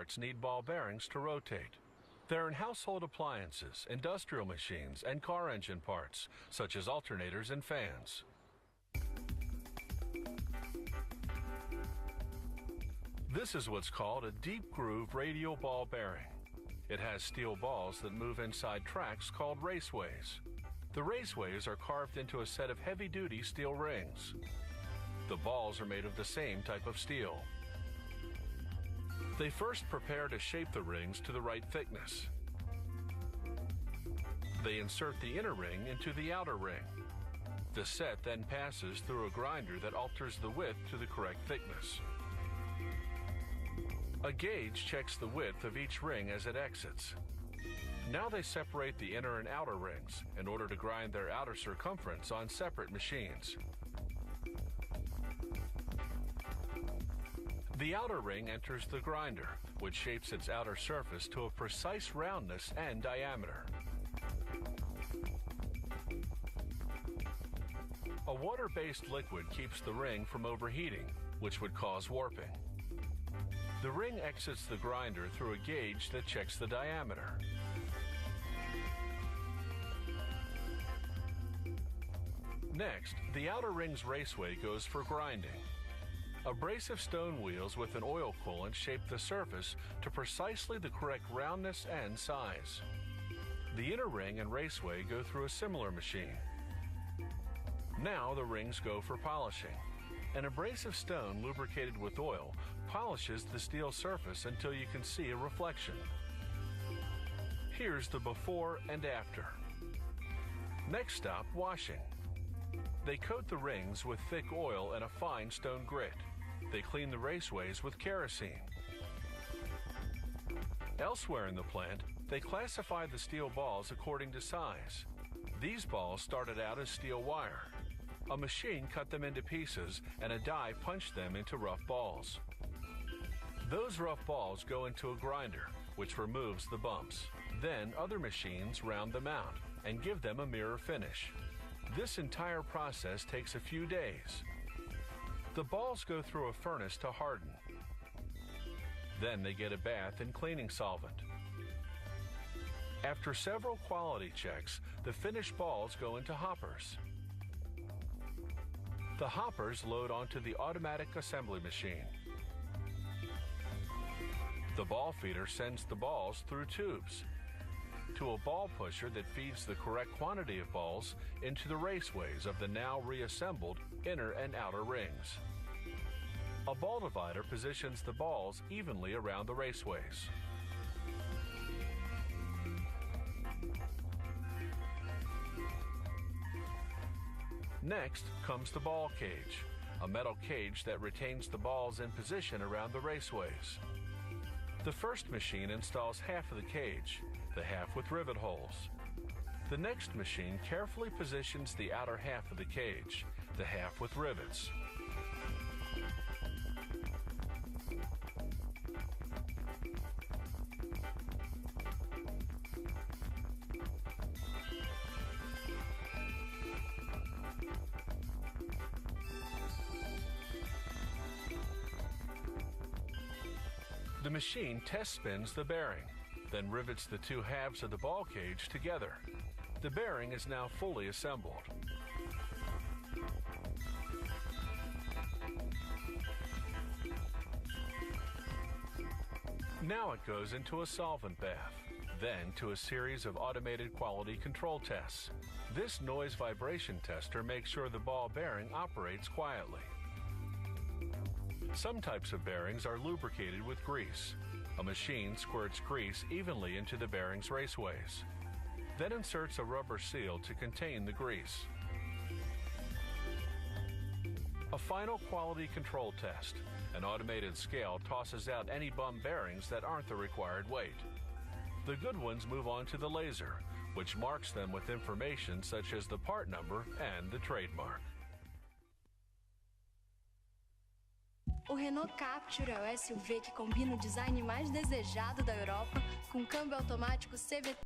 parts need ball bearings to rotate. They're in household appliances, industrial machines, and car engine parts, such as alternators and fans. This is what's called a deep groove radial ball bearing. It has steel balls that move inside tracks called raceways. The raceways are carved into a set of heavy-duty steel rings. The balls are made of the same type of steel. They first prepare to shape the rings to the right thickness. They insert the inner ring into the outer ring. The set then passes through a grinder that alters the width to the correct thickness. A gauge checks the width of each ring as it exits. Now they separate the inner and outer rings in order to grind their outer circumference on separate machines. The outer ring enters the grinder, which shapes its outer surface to a precise roundness and diameter. A water-based liquid keeps the ring from overheating, which would cause warping. The ring exits the grinder through a gauge that checks the diameter. Next, the outer ring's raceway goes for grinding. Abrasive stone wheels with an oil coolant shape the surface to precisely the correct roundness and size. The inner ring and raceway go through a similar machine. Now the rings go for polishing. An abrasive stone lubricated with oil polishes the steel surface until you can see a reflection. Here's the before and after. Next stop, washing. They coat the rings with thick oil and a fine stone grit. They clean the raceways with kerosene. Elsewhere in the plant, they classify the steel balls according to size. These balls started out as steel wire. A machine cut them into pieces and a die punched them into rough balls. Those rough balls go into a grinder, which removes the bumps. Then other machines round them out and give them a mirror finish. This entire process takes a few days. The balls go through a furnace to harden. Then they get a bath in cleaning solvent. After several quality checks, the finished balls go into hoppers. The hoppers load onto the automatic assembly machine. The ball feeder sends the balls through tubes to a ball pusher that feeds the correct quantity of balls into the raceways of the now reassembled inner and outer rings. A ball divider positions the balls evenly around the raceways. Next comes the ball cage, a metal cage that retains the balls in position around the raceways. The first machine installs half of the cage, the half with rivet holes. The next machine carefully positions the outer half of the cage, the half with rivets. The machine test spins the bearing, then rivets the two halves of the ball cage together. The bearing is now fully assembled. Now it goes into a solvent bath, then to a series of automated quality control tests. This noise vibration tester makes sure the ball bearing operates quietly. Some types of bearings are lubricated with grease. A machine squirts grease evenly into the bearing's raceways, then inserts a rubber seal to contain the grease. A final quality control test. An automated scale tosses out any bum bearings that aren't the required weight. The good ones move on to the laser, which marks them with information such as the part number and the trademark. O Renault Captur é o SUV que combina o design mais desejado da Europa com câmbio automático CVT.